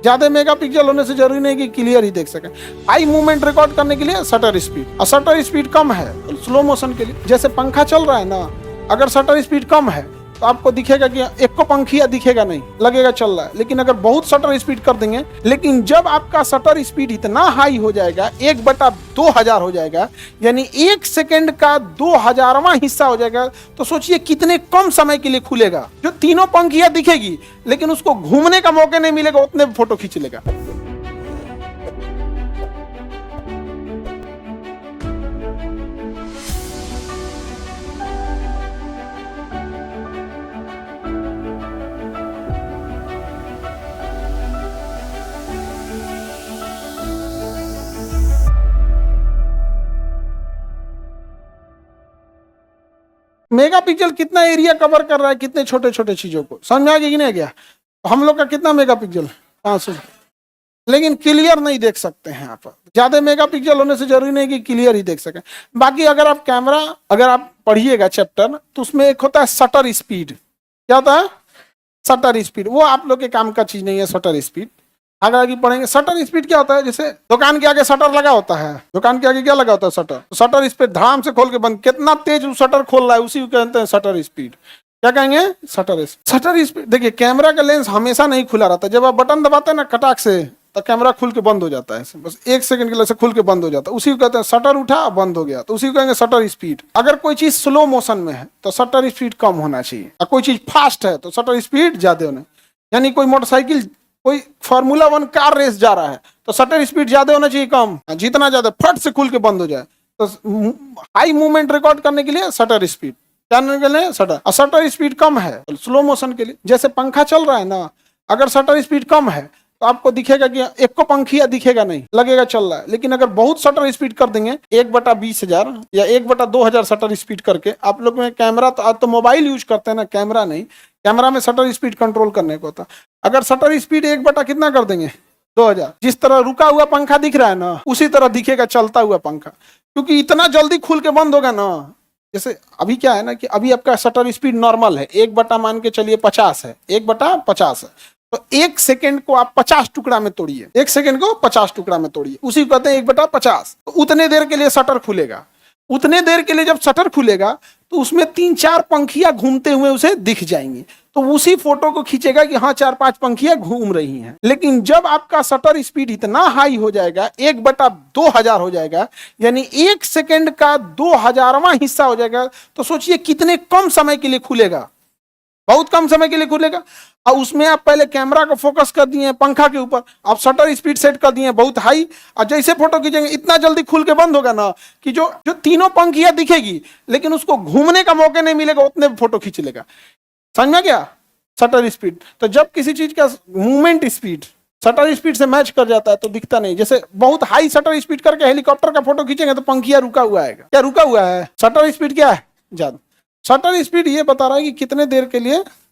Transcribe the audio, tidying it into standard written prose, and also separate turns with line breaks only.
ज्यादा मेगापिक्सल होने से जरूरी नहीं कि क्लियर ही देख सके। हाई मूवमेंट रिकॉर्ड करने के लिए शटर स्पीड, और शटर स्पीड कम है स्लो मोशन के लिए, जैसे पंखा चल रहा है ना, अगर शटर स्पीड कम है तो आपको दिखेगा कि एक को पंखिया दिखेगा नहीं, लगेगा चल रहा है। लेकिन अगर बहुत शटर स्पीड कर देंगे, लेकिन जब आपका शटर स्पीड इतना हाई हो जाएगा, 1/2000 हो जाएगा, यानी 1 सेकंड का 2000वां हिस्सा हो जाएगा, तो सोचिए कितने कम समय के लिए खुलेगा। जो तीनों पंखिया दिखेगी लेकिन उसको घूमने का मौका नहीं मिलेगा, उतने फोटो खींच लेगा। मेगापिक्सल कितना एरिया कवर कर रहा है, कितने छोटे छोटे चीजों को, समझ में आ गया कि नहीं गया। हम लोग का कितना मेगापिक्सल, 500, लेकिन क्लियर नहीं देख सकते हैं आप। ज्यादा मेगापिक्सल होने से जरूरी नहीं कि क्लियर ही देख सकें। बाकी अगर आप कैमरा, अगर आप पढ़िएगा चैप्टर, तो उसमें एक होता है शटर स्पीड। क्या होता है? Shutter speed. वो आप लोग के काम का चीज नहीं है शटर स्पीड, आगे आगे पढ़ेंगे। शटर स्पीड क्या होता है? जैसे दुकान के आगे शटर लगा होता है, दुकान के आगे क्या लगा होता है? शटर। तो शटर स्पीड धड़ाम से खोल के बंद, कितना तेज वो शटर खोल रहा है, उसी को कहते हैं शटर स्पीड। क्या कहेंगे? Shutter speed. Shutter speed. देखिए कैमरा का लेंस हमेशा नहीं खुला रहता, जब आप बटन दबाते हैं ना कटाक से, तो कैमरा खुल के बंद हो जाता है, बस 1 सेकंड के लिए से खुल के बंद हो जाता है, उसी को कहते हैं शटर उठा बंद हो गया, तो उसी को कहेंगे शटर स्पीड। अगर कोई चीज स्लो मोशन में है तो शटर स्पीड कम होना चाहिए, और कोई चीज फास्ट है तो शटर स्पीड ज्यादा होना। यानी कोई मोटरसाइकिल, कोई फार्मूला 1 कार रेस जा रहा है तो शटर स्पीड ज्यादा होना चाहिए, कम। जितना ज्यादा फट से खुल के बंद हो जाए। तो हाई मूवमेंट रिकॉर्ड करने के लिए शटर स्पीड, जानने के लिए शटर, और शटर स्पीड कम है स्लो मोशन के लिए, जैसे पंखा चल रहा है ना, अगर शटर स्पीड कम है तो आपको दिखेगा कि एक को पंखिया दिखेगा नहीं, लगेगा चल रहा है। लेकिन अगर बहुत शटर स्पीड कर देंगे, 1/20000 या 1/2000 शटर स्पीड करके, आप लोग में कैमरा, तो आज तो मोबाइल यूज करते हैं ना, कैमरा नहीं, कैमरा में शटर स्पीड कंट्रोल करने को होता। अगर शटर स्पीड 1 कितना कर देंगे? 2000। जिस तरह रुका हुआ पंखा दिख रहा है ना, उसी तरह दिखेगा चलता हुआ पंखा, क्योंकि इतना जल्दी खुल के बंद होगा ना। जैसे अभी क्या है ना कि अभी आपका शटर स्पीड नॉर्मल है, 1 मान के चलिए 50 है, 1/50 है, तो 1 सेकंड को आप 50 टुकड़ा में तोड़िए, 1 सेकंड को 50 टुकड़ा में तोड़िए, उसी को कहते हैं 1/50। तो उतने देर के लिए शटर खुलेगा। उतने देर के लिए जब शटर खुलेगा तो उसमें 3-4 पंखियां घूमते हुए उसे दिख जाएंगी, तो उसी फोटो को खींचेगा कि हाँ 4-5 पंखियां घूम रही हैं। लेकिन जब आपका शटर स्पीड इतना हाई हो जाएगा, 1/2000 हो जाएगा, यानी 1 सेकंड का 2000वां हिस्सा हो जाएगा, तो सोचिए कितने कम समय के लिए खुलेगा, बहुत कम समय के लिए खुलेगा। और उसमें आप पहले कैमरा को फोकस कर दिए पंखा के ऊपर, आप शटर स्पीड सेट कर दिए बहुत हाई, और जैसे फोटो खींचेंगे इतना जल्दी खुल के बंद होगा ना कि जो तीनों पंखियां दिखेगी लेकिन उसको घूमने का मौका नहीं मिलेगा, उतने फोटो खींच लेगा। समझ में गया? Shutter speed. तो जब किसी चीज का मूवमेंट स्पीड शटर स्पीड से मैच कर जाता है तो दिखता नहीं। जैसे बहुत हाई शटर स्पीड करके हेलीकॉप्टर का फोटो खींचेंगे तो पंखिया रुका हुआ आएगा। क्या रुका हुआ है? शटर स्पीड क्या है? ज्यादा। शटर स्पीड ये बता रहा है कि कितने देर के लिए